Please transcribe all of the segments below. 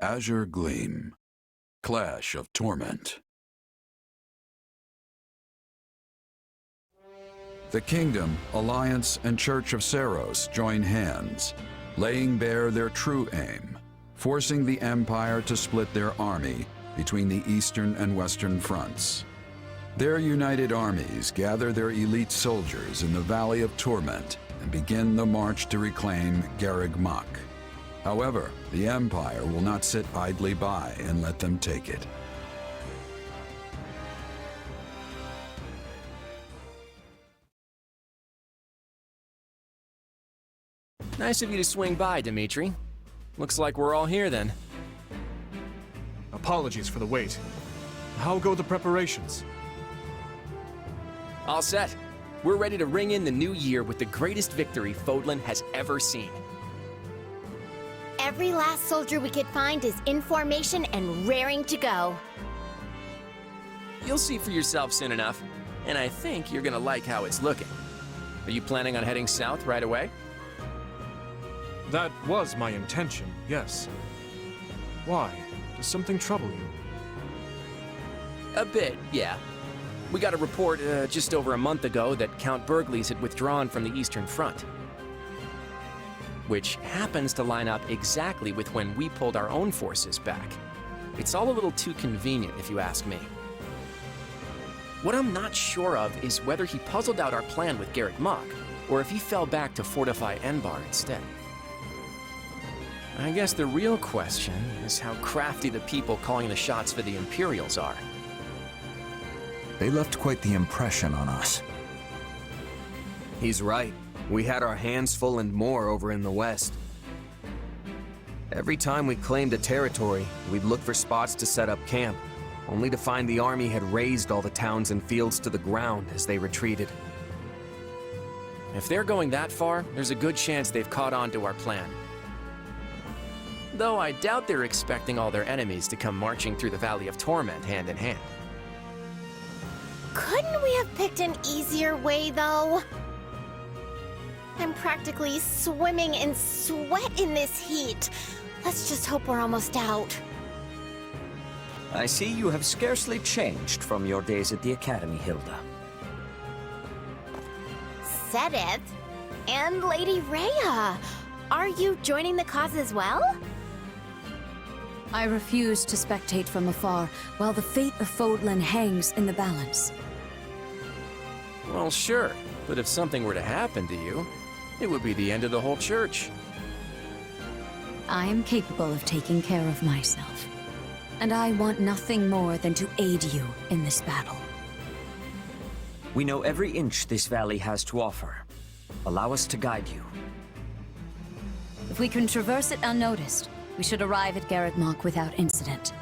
Azure Gleam. Clash of Torment. The Kingdom, Alliance, and Church of Seiros join hands, laying bare their true aim, forcing the Empire to split their army between the eastern and western fronts. Their united armies gather their elite soldiers in the Valley of Torment and begin the march to reclaim Garreg Mach. However, the Empire will not sit idly by and let them take it. Nice of you to swing by, Dimitri. Looks like we're all here then. Apologies for the wait. How go the preparations? All set. We're ready to ring in the new year with the greatest victory Fodlan has ever seen. Every last soldier we could find is in formation and raring to go. You'll see for yourself soon enough, and I think you're gonna like how it's looking. Are you planning on heading south right away? That was my intention, yes. Why? Does something trouble you? A bit, yeah. We got a report just over a month ago that Count Berglies had withdrawn from the Eastern Front. Which happens to line up exactly with when we pulled our own forces back. It's all a little too convenient, if you ask me. What I'm not sure of is whether he puzzled out our plan with Garreg Mach, or if he fell back to fortify Enbar instead. I guess the real question is how crafty the people calling the shots for the Imperials are. They left quite the impression on us. He's right. We had our hands full and more over in the west. Every time we claimed a territory, we'd look for spots to set up camp, only to find the army had razed all the towns and fields to the ground as they retreated. If they're going that far, there's a good chance they've caught on to our plan. Though I doubt they're expecting all their enemies to come marching through the Valley of Torment hand in hand. Couldn't we have picked an easier way, though? I'm practically swimming in sweat in this heat. Let's just hope we're almost out. I see you have scarcely changed from your days at the Academy, Hilda. Sedith and Lady Rhea, are you joining the cause as well? I refuse to spectate from afar while the fate of Fodlan hangs in the balance. Well, sure, but if something were to happen to you, it would be the end of the whole church. I am capable of taking care of myself, and I want nothing more than to aid you in this battle. We know every inch this valley has to offer. Allow us to guide you. If we can traverse it unnoticed, we should arrive at Garreg Mach without incident.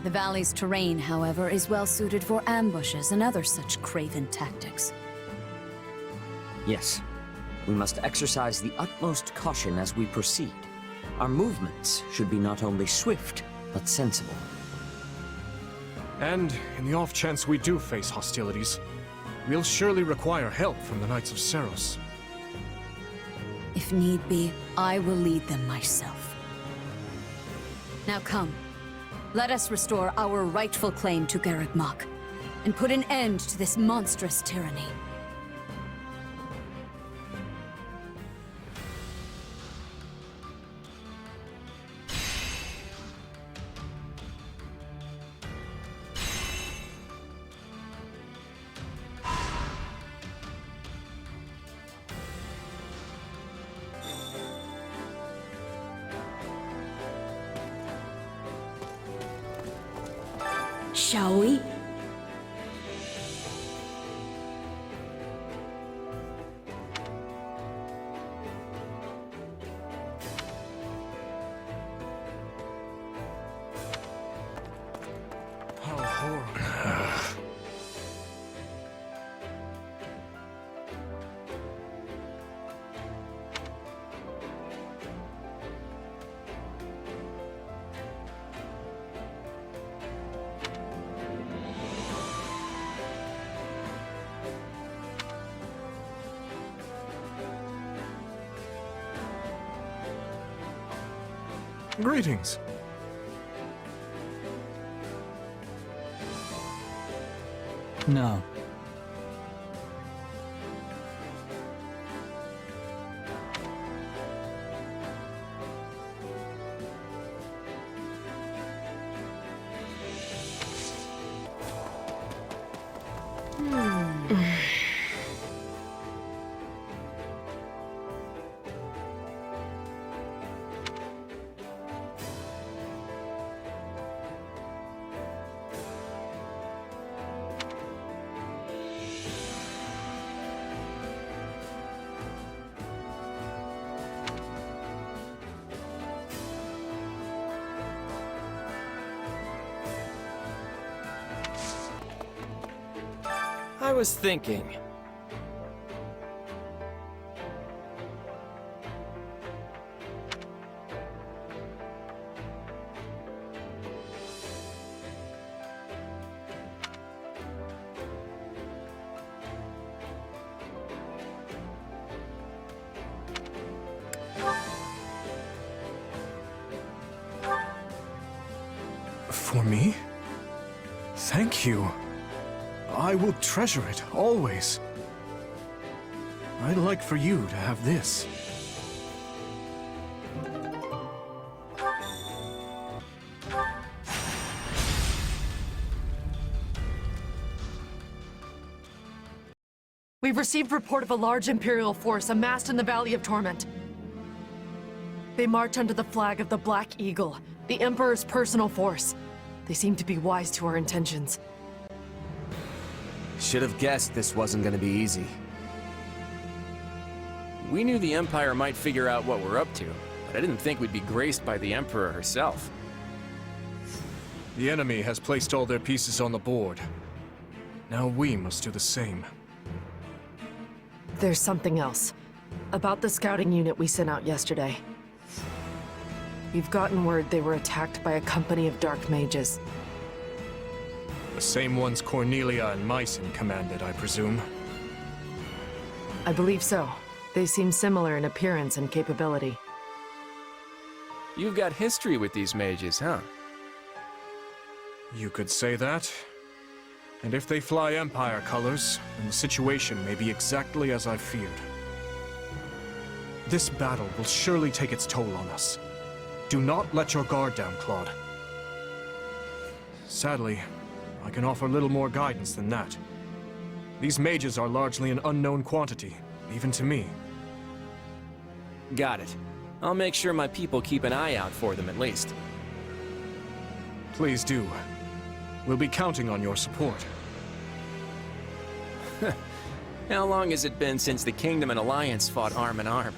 The valley's terrain, however, is well suited for ambushes and other such craven tactics. Yes, we must exercise the utmost caution as we proceed. Our movements should be not only swift, but sensible. And in the off chance we do face hostilities, we'll surely require help from the Knights of Seiros. If need be, I will lead them myself. Now come, let us restore our rightful claim to Garreg Mach, and put an end to this monstrous tyranny. Shall we? How horrible. Greetings. No. I was thinking. For me? Thank you. I will treasure it, always. I'd like for you to have this. We've received report of a large Imperial force amassed in the Valley of Torment. They march under the flag of the Black Eagle, the Emperor's personal force. They seem to be wise to our intentions. Should have guessed this wasn't gonna be easy. We knew the Empire might figure out what we're up to, but I didn't think we'd be graced by the Emperor herself. The enemy has placed all their pieces on the board. Now we must do the same. There's something else. About the scouting unit we sent out yesterday. We've gotten word they were attacked by a company of dark mages. The same ones Cornelia and Mycen commanded, I presume. I believe so. They seem similar in appearance and capability. You've got history with these mages, huh? You could say that. And if they fly Empire colors, then the situation may be exactly as I feared. This battle will surely take its toll on us. Do not let your guard down, Claude. Sadly, I can offer little more guidance than that. These mages are largely an unknown quantity, even to me. Got it. I'll make sure my people keep an eye out for them at least. Please do. We'll be counting on your support. How long has it been since the Kingdom and Alliance fought arm in arm?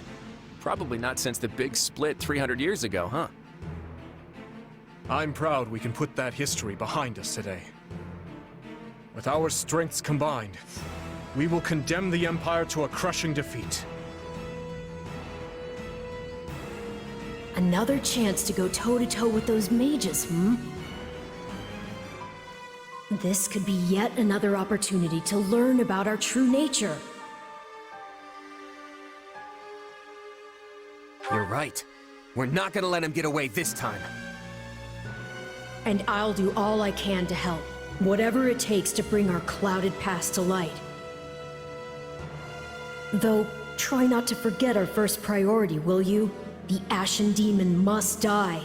Probably not since the big split 300 years ago, huh? I'm proud we can put that history behind us today. With our strengths combined, we will condemn the Empire to a crushing defeat. Another chance to go toe-to-toe with those mages, This could be yet another opportunity to learn about our true nature. You're right. We're not gonna let him get away this time. And I'll do all I can to help, whatever it takes to bring our clouded past to light. Though, try not to forget our first priority, will you? The Ashen Demon must die.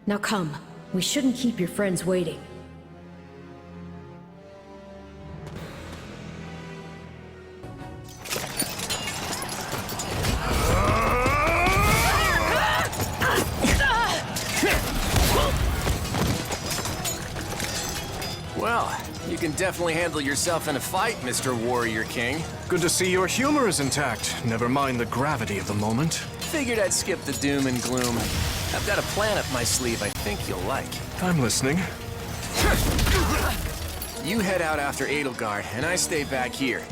Now come, we shouldn't keep your friends waiting. Well, you can definitely handle yourself in a fight, Mr. Warrior King. Good to see your humor is intact. Never mind the gravity of the moment. Figured I'd skip the doom and gloom. I've got a plan up my sleeve I think you'll like. I'm listening. You head out after Edelgard, and I stay back here.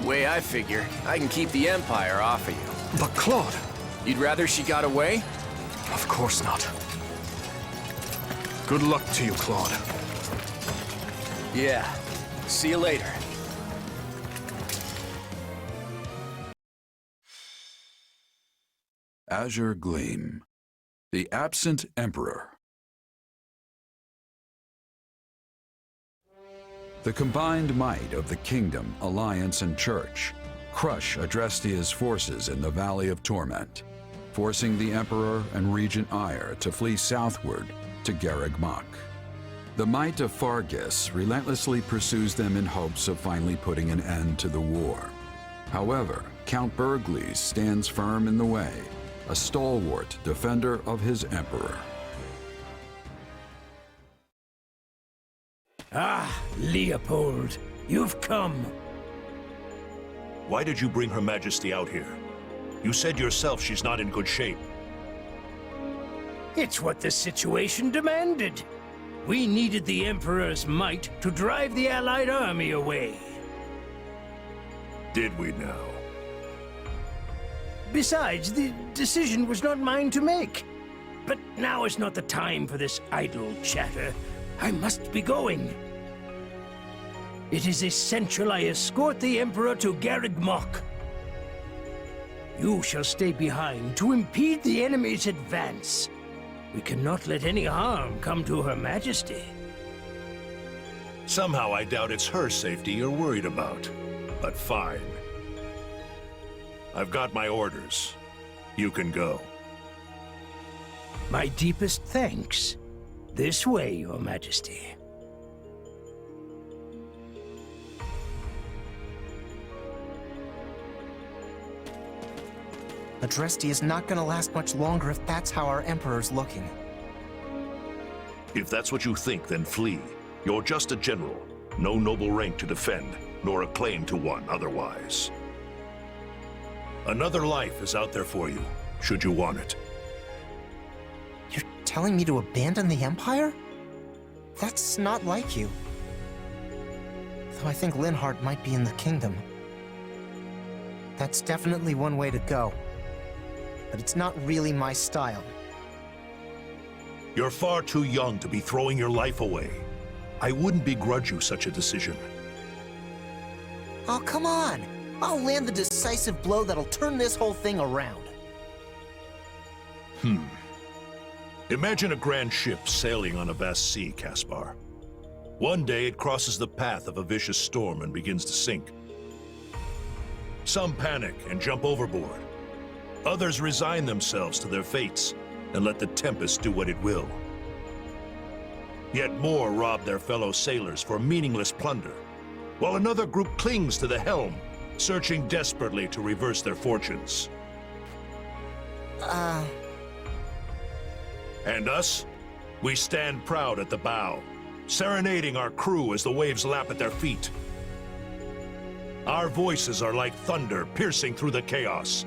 Way I figure, I can keep the Empire off of you. But Claude... You'd rather she got away? Of course not. Good luck to you, Claude. Yeah. See you later. Azure Gleam. The absent Emperor. The combined might of the Kingdom, Alliance, and Church crush Adrestia's forces in the Valley of Torment, forcing the Emperor and Regent Ire to flee southward to Garreg Mach. The might of Fargus relentlessly pursues them in hopes of finally putting an end to the war. However, Count Bergles stands firm in the way, a stalwart defender of his Emperor. Ah, Leopold, you've come. Why did you bring Her Majesty out here? You said yourself she's not in good shape. It's what the situation demanded. We needed the Emperor's might to drive the Allied army away. Did we now? Besides, the decision was not mine to make. But now is not the time for this idle chatter. I must be going. It is essential I escort the Emperor to Garreg Mach. You shall stay behind to impede the enemy's advance. We cannot let any harm come to Her Majesty. Somehow I doubt it's her safety you're worried about. But fine. I've got my orders. You can go. My deepest thanks. This way, Your Majesty. Adresti is not gonna last much longer if that's how our Emperor's looking. If that's what you think, then flee. You're just a general. No noble rank to defend, nor a claim to one otherwise. Another life is out there for you, should you want it. You're telling me to abandon the Empire? That's not like you. Though I think Linhardt might be in the Kingdom. That's definitely one way to go. But it's not really my style. You're far too young to be throwing your life away. I wouldn't begrudge you such a decision. Oh, come on! I'll land the decisive blow that'll turn this whole thing around. Imagine a grand ship sailing on a vast sea, Caspar. One day it crosses the path of a vicious storm and begins to sink. Some panic and jump overboard. Others resign themselves to their fates and let the tempest do what it will. Yet more rob their fellow sailors for meaningless plunder, while another group clings to the helm, searching desperately to reverse their fortunes. And us? We stand proud at the bow, serenading our crew as the waves lap at their feet. Our voices are like thunder piercing through the chaos,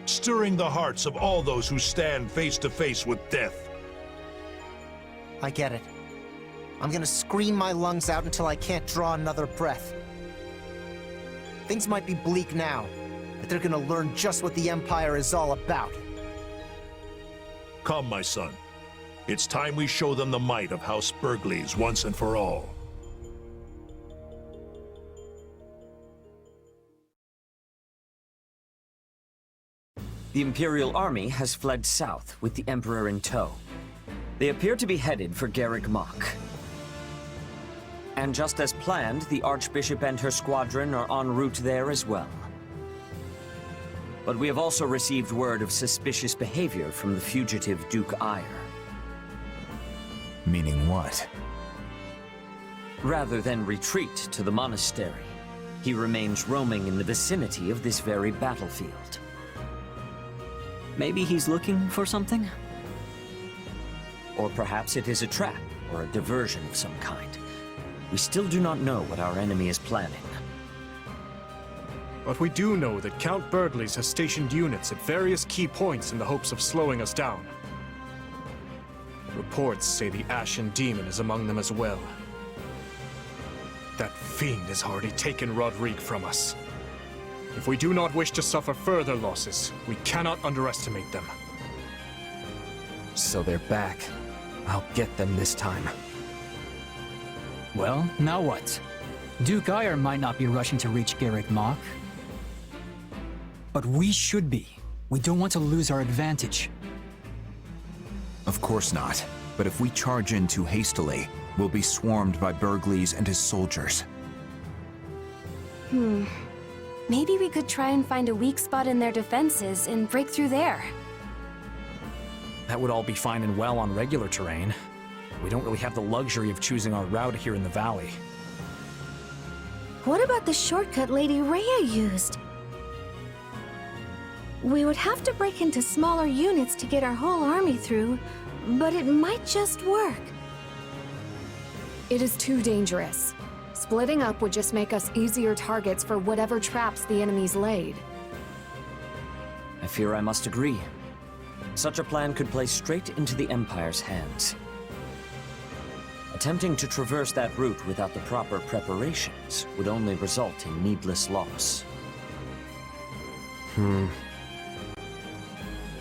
stirring the hearts of all those who stand face to face with death. I get it. I'm gonna scream my lungs out until I can't draw another breath. Things might be bleak now, but they're gonna learn just what the Empire is all about. Come, my son. It's time we show them the might of House Bergles once and for all. The Imperial army has fled south with the Emperor in tow. They appear to be headed for Garreg Mach. And just as planned, the Archbishop and her squadron are en route there as well. But we have also received word of suspicious behavior from the fugitive Duke Ire. Meaning what? Rather than retreat to the monastery, he remains roaming in the vicinity of this very battlefield. Maybe he's looking for something? Or perhaps it is a trap or a diversion of some kind. We still do not know what our enemy is planning. But we do know that Count Bergles has stationed units at various key points in the hopes of slowing us down. Reports say the Ashen Demon is among them as well. That fiend has already taken Rodrigue from us. If we do not wish to suffer further losses, we cannot underestimate them. So they're back. I'll get them this time. Well, now what? Duke Ire might not be rushing to reach Garreg Mach. But we should be. We don't want to lose our advantage. Of course not. But if we charge in too hastily, we'll be swarmed by Burgleys and his soldiers. Maybe we could try and find a weak spot in their defenses and break through there. That would all be fine and well on regular terrain. We don't really have the luxury of choosing our route here in the valley. What about the shortcut Lady Rhea used? We would have to break into smaller units to get our whole army through, but it might just work. It is too dangerous. Splitting up would just make us easier targets for whatever traps the enemies laid. I fear I must agree. Such a plan could play straight into the Empire's hands. Attempting to traverse that route without the proper preparations would only result in needless loss.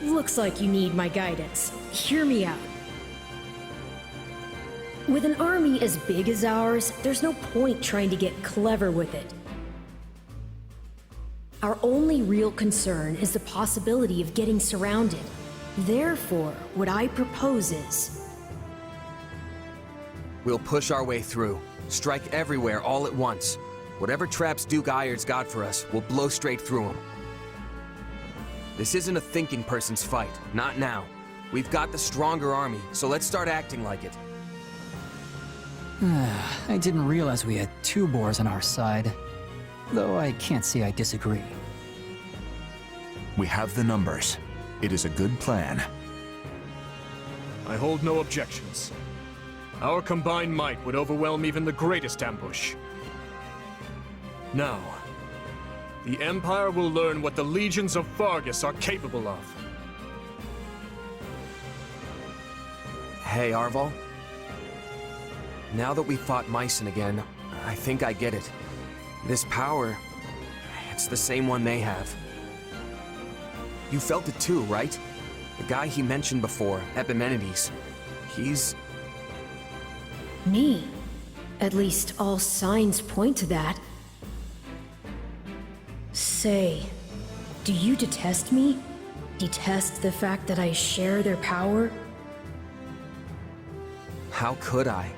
Looks like you need my guidance. Hear me out. With an army as big as ours, there's no point trying to get clever with it. Our only real concern is the possibility of getting surrounded. Therefore, what I propose is... We'll push our way through, strike everywhere all at once. Whatever traps Duke Ayer's got for us, we'll blow straight through them. This isn't a thinking person's fight, not now. We've got the stronger army, so let's start acting like it. I didn't realize we had 2 boars on our side. Though I can't say I disagree. We have the numbers. It is a good plan. I hold no objections. Our combined might would overwhelm even the greatest ambush. Now, the Empire will learn what the legions of Fargus are capable of. Hey, Arval. Now that we've fought Mycen again, I think I get it. This power, it's the same one they have. You felt it too, right? The guy he mentioned before, Epimenides, he's... Me? At least all signs point to that. Say, do you detest me? Detest the fact that I share their power? How could I?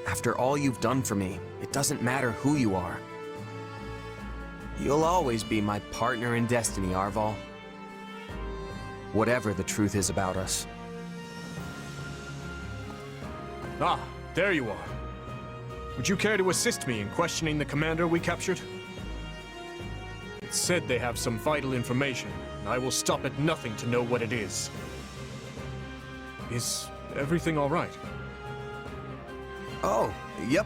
After all you've done for me, it doesn't matter who you are. You'll always be my partner in destiny, Arval. Whatever the truth is about us. Ah, there you are. Would you care to assist me in questioning the commander we captured? It said they have some vital information, and I will stop at nothing to know what it is. Is everything all right? Oh, yep.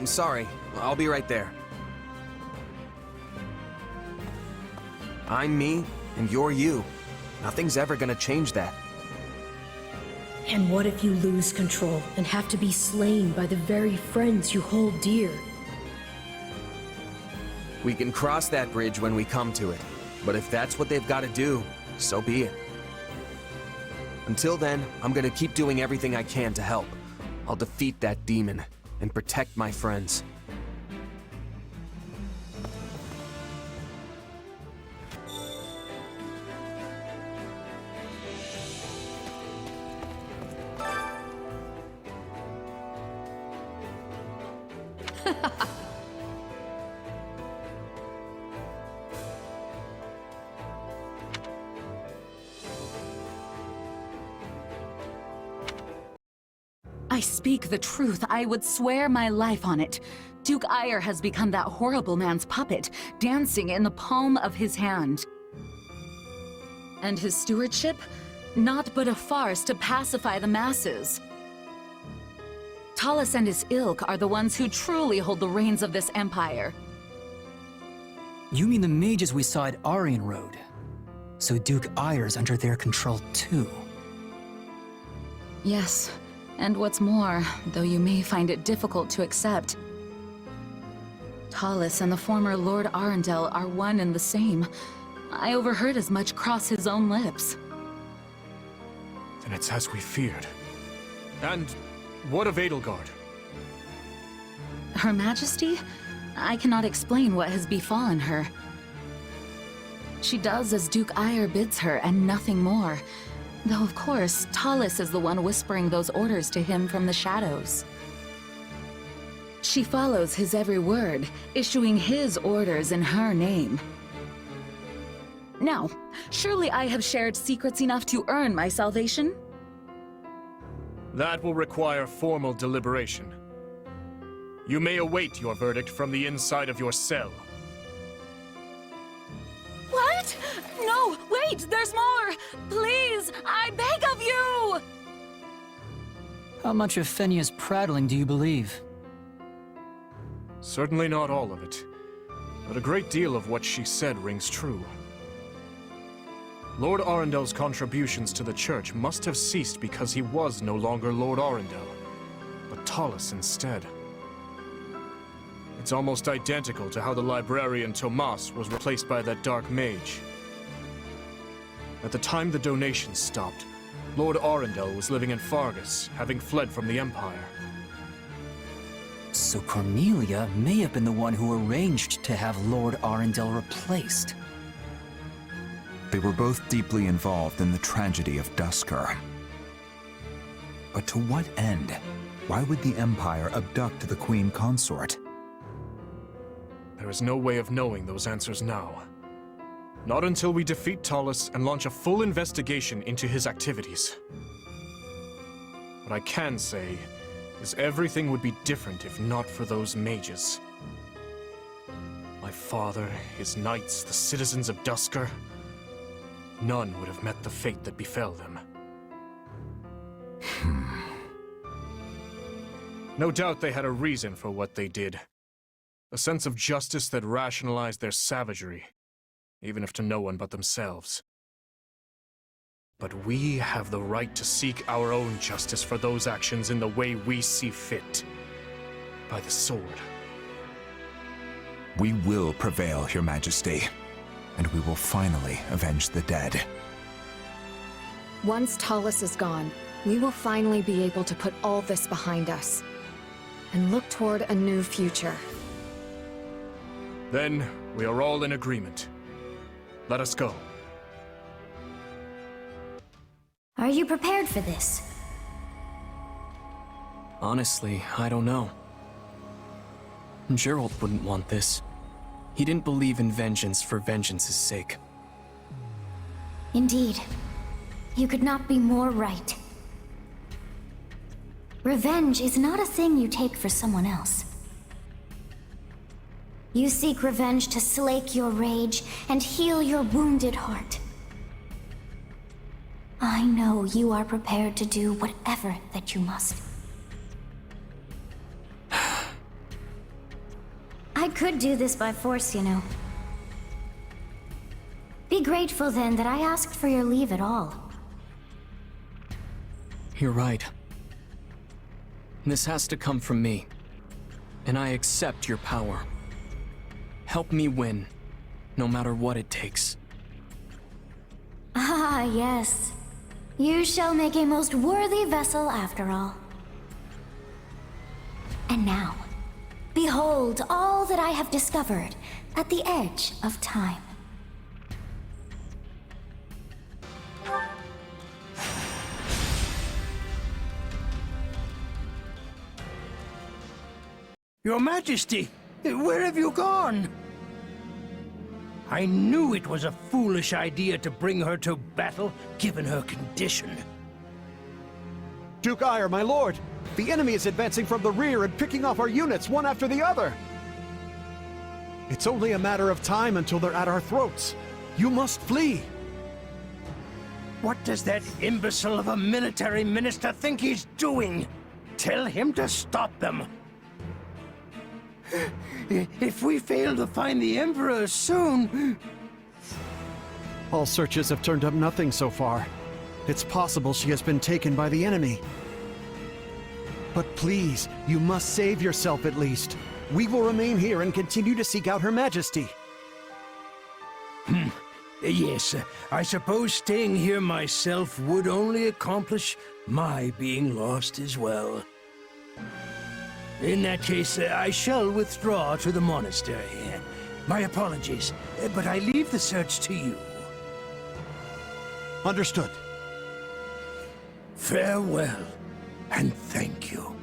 Sorry. I'll be right there. I'm me, and you're you. Nothing's ever gonna change that. And what if you lose control and have to be slain by the very friends you hold dear? We can cross that bridge when we come to it. But if that's what they've got to do, so be it. Until then, I'm gonna keep doing everything I can to help. I'll defeat that demon and protect my friends. I speak the truth. I would swear my life on it. Duke Ayer has become that horrible man's puppet, dancing in the palm of his hand. And his stewardship? Naught but a farce to pacify the masses. Talus and his ilk are the ones who truly hold the reins of this empire. You mean the mages we saw at Aryan Road? So Duke Ayer's under their control too? Yes. And what's more, though you may find it difficult to accept, Talus and the former Lord Arundel are one and the same. I overheard as much cross his own lips. Then it's as we feared. And what of Edelgard? Her Majesty? I cannot explain what has befallen her. She does as Duke Ire bids her and nothing more. Though, of course, Tallis is the one whispering those orders to him from the shadows. She follows his every word, issuing his orders in her name. Now, surely I have shared secrets enough to earn my salvation? That will require formal deliberation. You may await your verdict from the inside of your cell. What? No, wait, there's more! Please, I beg of you! How much of Fenia's prattling do you believe? Certainly not all of it, but a great deal of what she said rings true. Lord Arendel's contributions to the church must have ceased because he was no longer Lord Arendel, but Tallis instead. It's almost identical to how the librarian Tomas was replaced by that dark mage. At the time the donations stopped, Lord Arendel was living in Fargus, having fled from the Empire. So Cornelia may have been the one who arranged to have Lord Arendel replaced. They were both deeply involved in the tragedy of Duscur. But to what end? Why would the Empire abduct the Queen Consort? There is no way of knowing those answers now. Not until we defeat Tallis and launch a full investigation into his activities. What I can say is everything would be different if not for those mages. My father, his knights, the citizens of Duscur, none would have met the fate that befell them. No doubt they had a reason for what they did. A sense of justice that rationalized their savagery, even if to no one but themselves. But we have the right to seek our own justice for those actions in the way we see fit. By the sword. We will prevail, Your Majesty, and we will finally avenge the dead. Once Tallis is gone, we will finally be able to put all this behind us and look toward a new future. Then, we are all in agreement. Let us go. Are you prepared for this? Honestly, I don't know. Gerald wouldn't want this. He didn't believe in vengeance for vengeance's sake. Indeed. You could not be more right. Revenge is not a thing you take for someone else. You seek revenge to slake your rage and heal your wounded heart. I know you are prepared to do whatever that you must. I could do this by force, you know. Be grateful then that I asked for your leave at all. You're right. This has to come from me. And I accept your power. Help me win, no matter what it takes. Ah, yes. You shall make a most worthy vessel after all. And now, behold all that I have discovered at the edge of time. Your Majesty, where have you gone? I knew it was a foolish idea to bring her to battle, given her condition. Duke Ire, my lord! The enemy is advancing from the rear and picking off our units one after the other! It's only a matter of time until they're at our throats. You must flee! What does that imbecile of a military minister think he's doing? Tell him to stop them! If we fail to find the Emperor soon... All searches have turned up nothing so far. It's possible she has been taken by the enemy. But please, you must save yourself at least. We will remain here and continue to seek out Her Majesty. Yes, I suppose staying here myself would only accomplish my being lost as well. In that case, I shall withdraw to the monastery. My apologies, but I leave the search to you. Understood. Farewell, and thank you.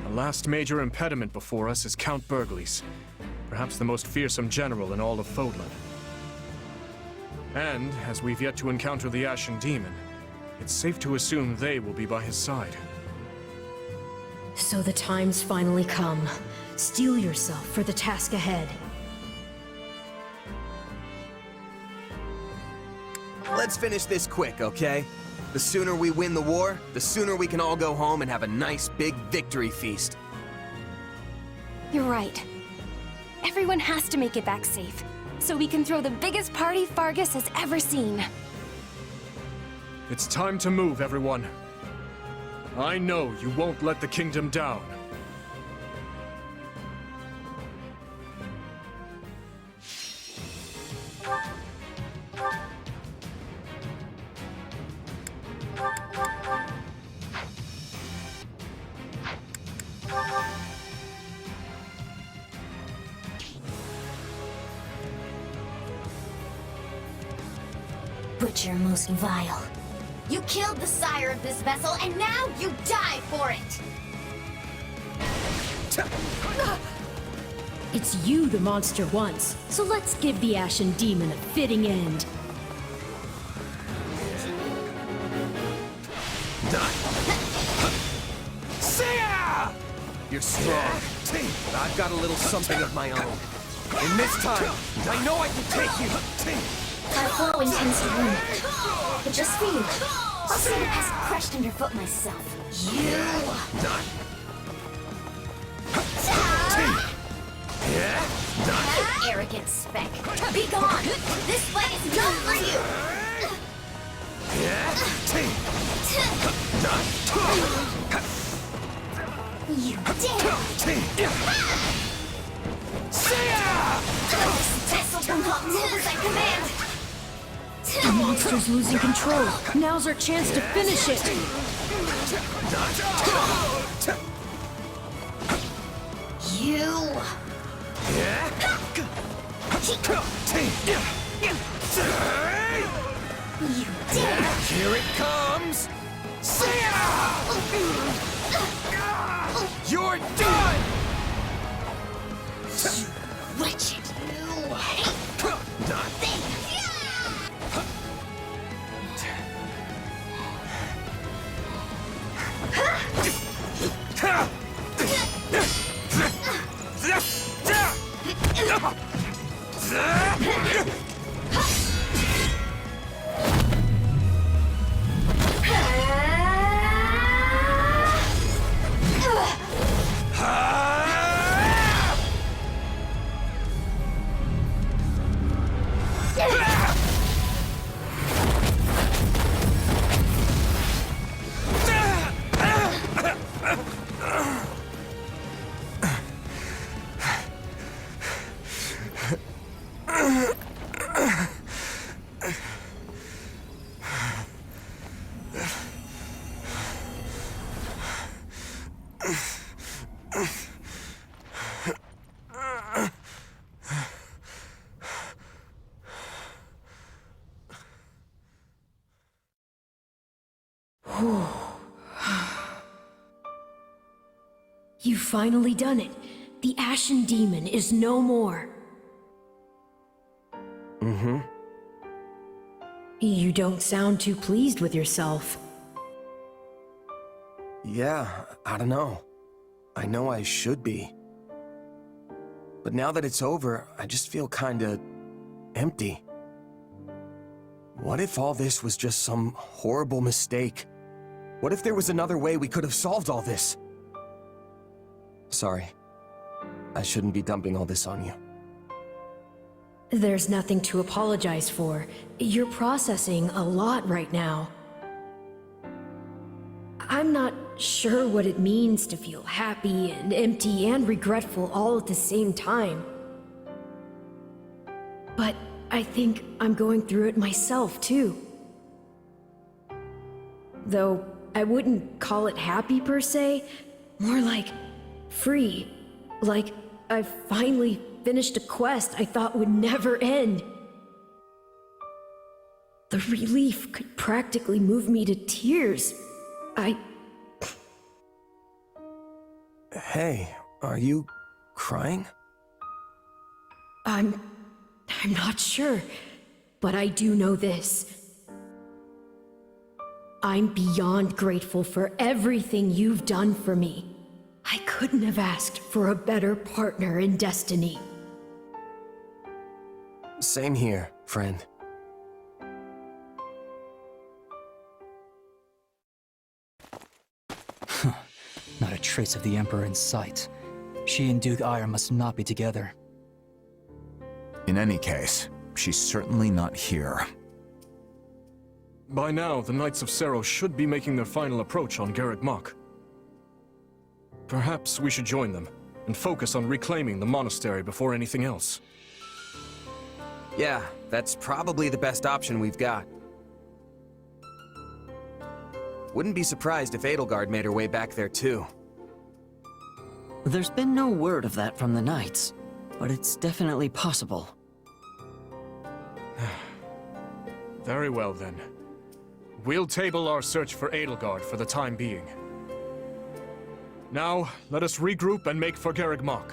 The last major impediment before us is Count Burgles, perhaps the most fearsome general in all of Fodlan. And, as we've yet to encounter the Ashen Demon, it's safe to assume they will be by his side. So the time's finally come. Steel yourself for the task ahead. Let's finish this quick, okay? The sooner we win the war, the sooner we can all go home and have a nice big victory feast. You're right. Everyone has to make it back safe, so we can throw the biggest party Fargus has ever seen. It's time to move, everyone. I know you won't let the kingdom down. Butcher most vile. You killed the sire of this vessel, and now you die for it! It's you the monster wants, so let's give the Ashen Demon a fitting end. You're strong, but I've got a little something of my own. And this time, I know I can take you! Our foe intends to win it. But just for you, I'll see the pest crushed underfoot myself. You! Arrogant speck. Be gone! This fight is not for you! You dare! This vessel will not move as I command! The monster's losing control. Now's our chance to finish it. You! You dare! Here it comes! You're done! Wretched! You hate nothing! You've finally done it. The Ashen Demon is no more. Mm-hmm. You don't sound too pleased with yourself. Yeah, I don't know. I know I should be. But now that it's over, I just feel kinda empty. What if all this was just some horrible mistake? What if there was another way we could have solved all this? Sorry. I shouldn't be dumping all this on you. There's nothing to apologize for. You're processing a lot right now. I'm not sure what it means to feel happy and empty and regretful all at the same time. But I think I'm going through it myself, too. Though I wouldn't call it happy per se, more like free. Like, I finally finished a quest I thought would never end. The relief could practically move me to tears. Hey, are you crying? I'm not sure, but I do know this. I'm beyond grateful for everything you've done for me. I couldn't have asked for a better partner in destiny. Same here, friend. Not a trace of the Emperor in sight. She and Duke Ire must not be together. In any case, she's certainly not here. By now, the Knights of Sero should be making their final approach on Garreg Mach. Perhaps we should join them, and focus on reclaiming the monastery before anything else. Yeah, that's probably the best option we've got. Wouldn't be surprised if Edelgard made her way back there too. There's been no word of that from the Knights, but it's definitely possible. Very well then. We'll table our search for Edelgard for the time being. Now, let us regroup and make for Garreg Mach.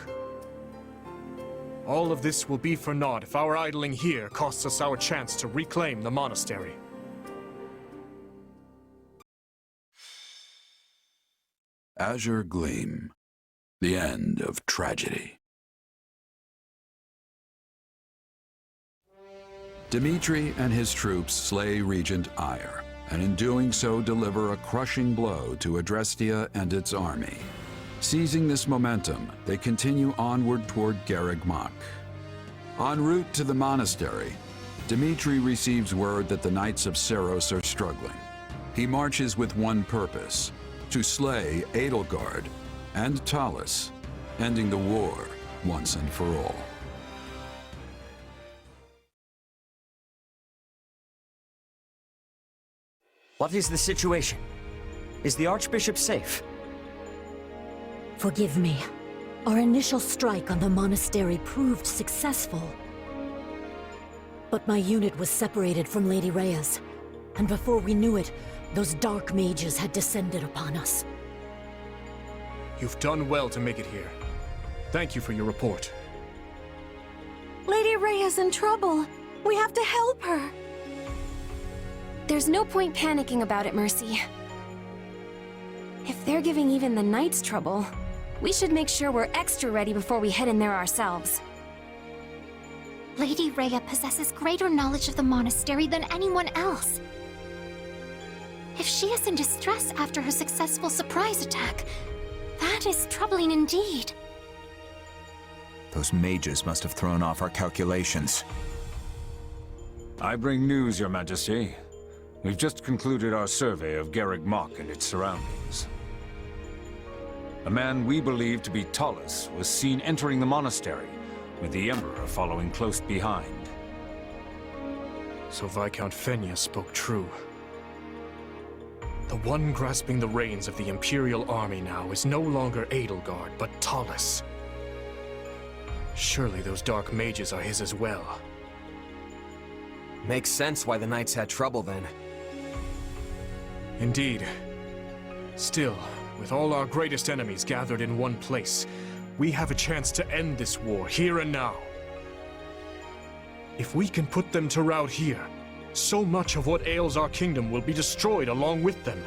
All of this will be for naught if our idling here costs us our chance to reclaim the monastery. Azure Gleam. The end of tragedy. Dimitri and his troops slay Regent Ire, and in doing so deliver a crushing blow to Adrestia and its army. Seizing this momentum, they continue onward toward Garreg Mach. En route to the monastery, Dimitri receives word that the Knights of Seros are struggling. He marches with one purpose: to slay Edelgard and Talus, ending the war once and for all. What is the situation? Is the Archbishop safe? Forgive me. Our initial strike on the monastery proved successful. But my unit was separated from Lady Rhea's, and before we knew it, those dark mages had descended upon us. You've done well to make it here. Thank you for your report. Lady Rhea's in trouble. We have to help her. There's no point panicking about it, Mercy. If they're giving even the Knights trouble, we should make sure we're extra ready before we head in there ourselves. Lady Rhea possesses greater knowledge of the monastery than anyone else. If she is in distress after her successful surprise attack, that is troubling indeed. Those mages must have thrown off our calculations. I bring news, Your Majesty. We've just concluded our survey of Garreg Mach and its surroundings. A man we believe to be Talus was seen entering the monastery, with the Emperor following close behind. So Viscount Fenya spoke true. The one grasping the reins of the Imperial army now is no longer Edelgard, but Talus. Surely those dark mages are his as well. Makes sense why the Knights had trouble then. Indeed. Still, with all our greatest enemies gathered in one place, we have a chance to end this war here and now. If we can put them to rout here, so much of what ails our kingdom will be destroyed along with them.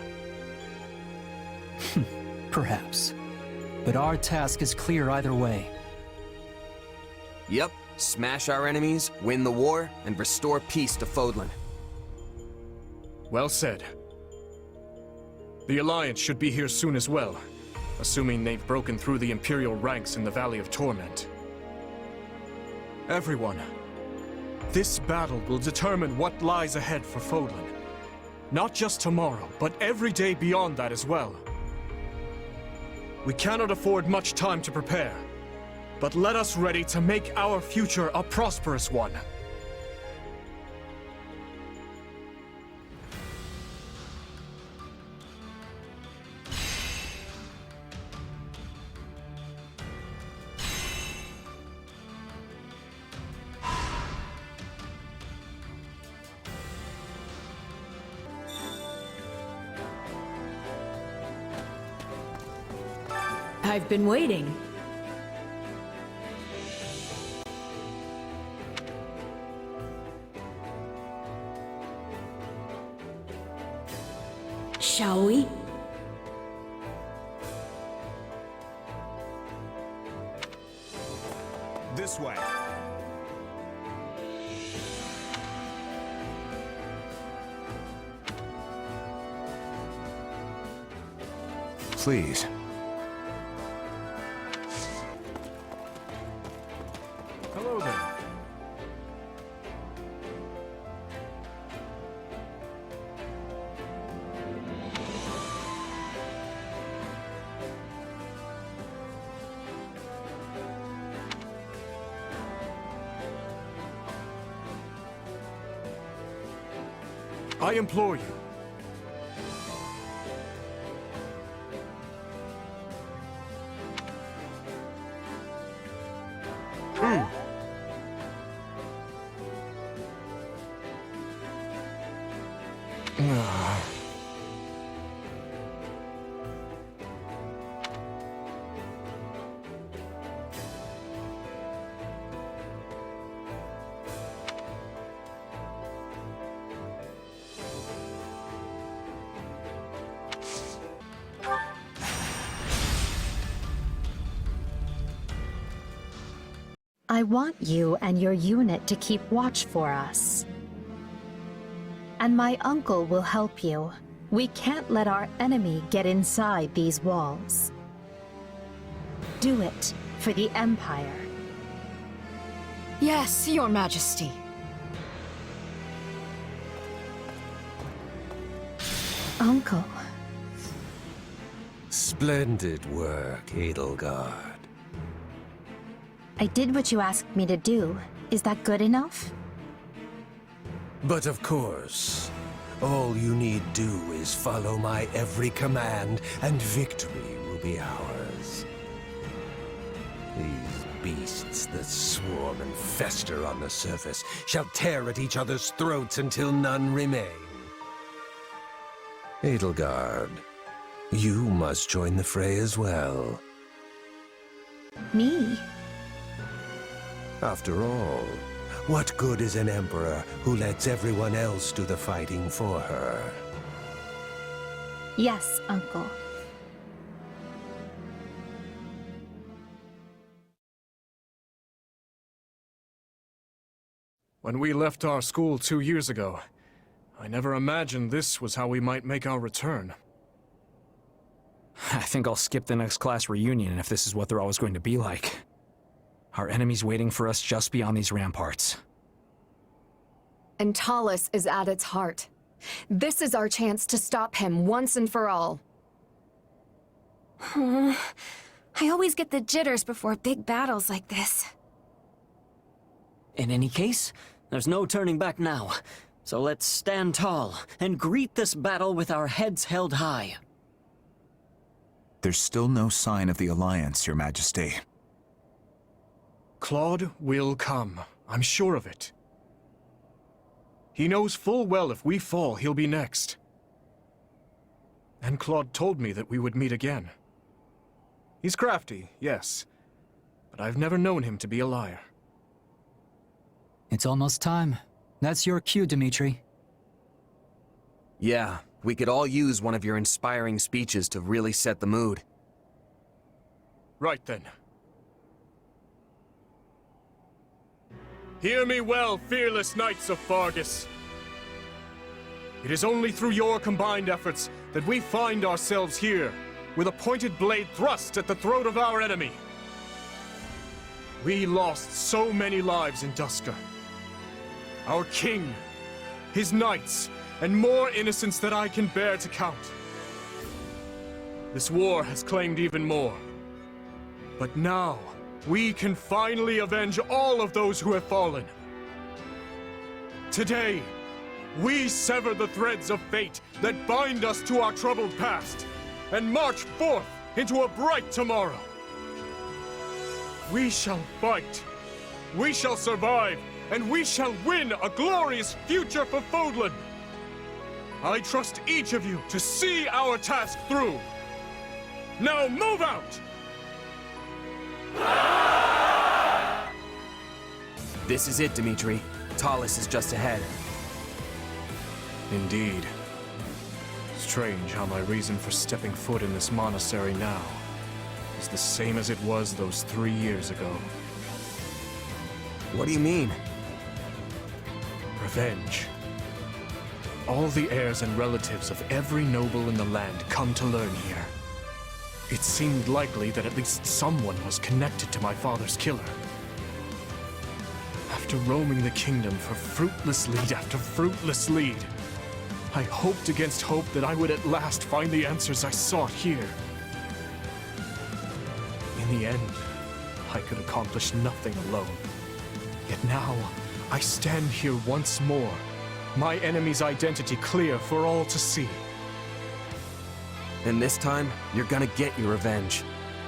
Perhaps. But our task is clear either way. Yep, smash our enemies, win the war, and restore peace to Fodlan. Well said. The Alliance should be here soon as well, assuming they've broken through the Imperial ranks in the Valley of Torment. Everyone, this battle will determine what lies ahead for Fodlan. Not just tomorrow, but every day beyond that as well. We cannot afford much time to prepare, but let us ready to make our future a prosperous one. I've been waiting. Shall we? This way. Please. Hello there. I implore you. I want you and your unit to keep watch for us. And my uncle will help you. We can't let our enemy get inside these walls. Do it for the Empire. Yes, Your Majesty. Uncle. Splendid work, Edelgard. I did what you asked me to do. Is that good enough? But of course, all you need do is follow my every command, and victory will be ours. These beasts that swarm and fester on the surface shall tear at each other's throats until none remain. Edelgard, you must join the fray as well. Me? After all, what good is an emperor who lets everyone else do the fighting for her? Yes, Uncle. When we left our school 2 years ago, I never imagined this was how we might make our return. I think I'll skip the next class reunion if this is what they're always going to be like. Our enemy's waiting for us just beyond these ramparts. And Talus is at its heart. This is our chance to stop him once and for all. I always get the jitters before big battles like this. In any case, there's no turning back now. So let's stand tall and greet this battle with our heads held high. There's still no sign of the Alliance, Your Majesty. Claude will come. I'm sure of it. He knows full well if we fall, he'll be next. And Claude told me that we would meet again. He's crafty, yes, but I've never known him to be a liar. It's almost time. That's your cue, Dimitri. Yeah, we could all use one of your inspiring speeches to really set the mood. Right then. Hear me well, fearless knights of Fargus. It is only through your combined efforts that we find ourselves here, with a pointed blade thrust at the throat of our enemy. We lost so many lives in Duscur. Our king, his knights, and more innocents that I can bear to count. This war has claimed even more. But now, we can finally avenge all of those who have fallen. Today, we sever the threads of fate that bind us to our troubled past, and march forth into a bright tomorrow. We shall fight, we shall survive, and we shall win a glorious future for Fodlan. I trust each of you to see our task through. Now move out! This is it, Dimitri. Talus is just ahead. Indeed. Strange how my reason for stepping foot in this monastery now is the same as it was those 3 years ago. What do you mean? Revenge. All the heirs and relatives of every noble in the land come to learn here. It seemed likely that at least someone was connected to my father's killer. After roaming the kingdom for fruitless lead after fruitless lead, I hoped against hope that I would at last find the answers I sought here. In the end, I could accomplish nothing alone. Yet now, I stand here once more, my enemy's identity clear for all to see. And this time, you're gonna get your revenge.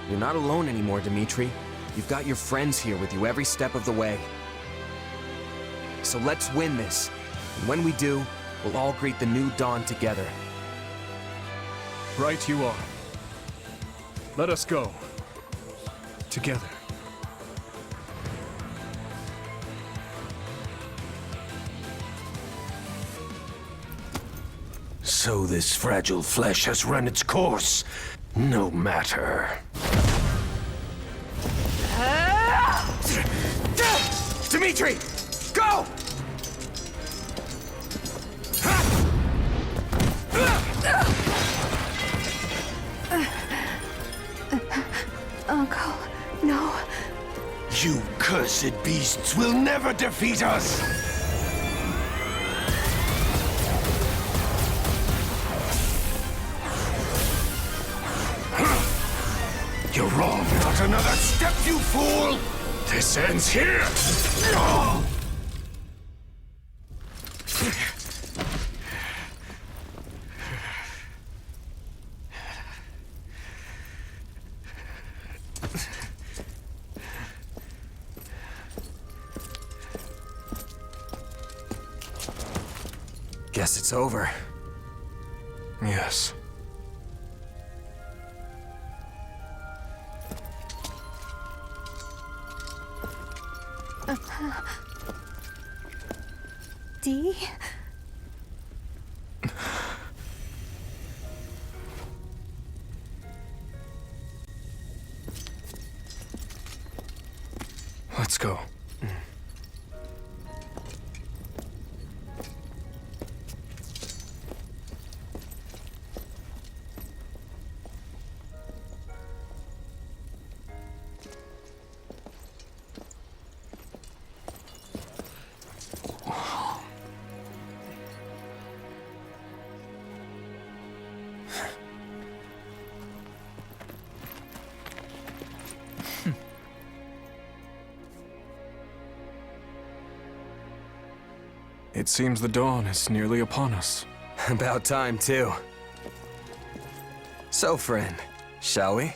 You're not alone anymore, Dimitri. You've got your friends here with you every step of the way. So let's win this. And when we do, we'll all greet the new dawn together. Right you are. Let us go. Together. So this fragile flesh has run its course. No matter. Dimitri! Go! Uncle, no. You cursed beasts will never defeat us! You're wrong. Not another step, you fool! This ends here! Guess it's over. Yes. Dee? Let's go. It seems the dawn is nearly upon us. About time, too. So, friend, shall we?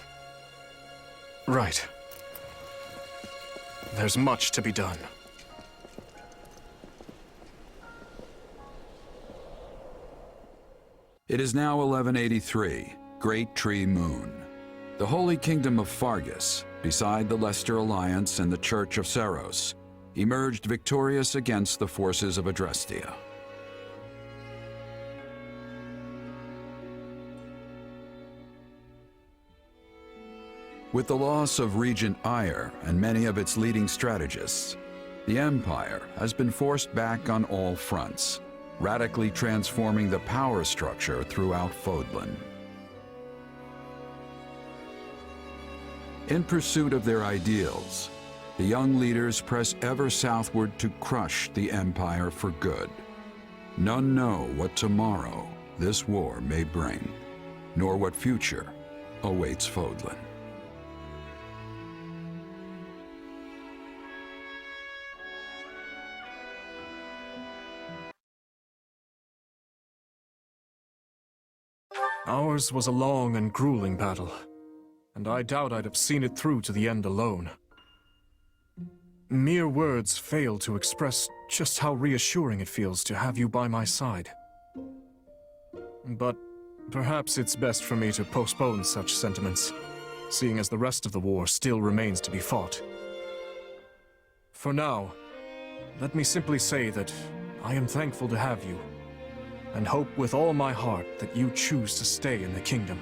Right. There's much to be done. It is now 1183, Great Tree Moon. The Holy Kingdom of Fargus, beside the Leicester Alliance and the Church of Saros, emerged victorious against the forces of Adrestia. With the loss of Regent Ire and many of its leading strategists, the Empire has been forced back on all fronts, radically transforming the power structure throughout Fodlan. In pursuit of their ideals, the young leaders press ever southward to crush the Empire for good. None know what tomorrow this war may bring, nor what future awaits Fodlan. Ours was a long and grueling battle, and I doubt I'd have seen it through to the end alone. Mere words fail to express just how reassuring it feels to have you by my side. But perhaps it's best for me to postpone such sentiments. seeing as the rest of the war still remains to be fought. For now, let me simply say that I am thankful to have you, and hope with all my heart that you choose to stay in the kingdom.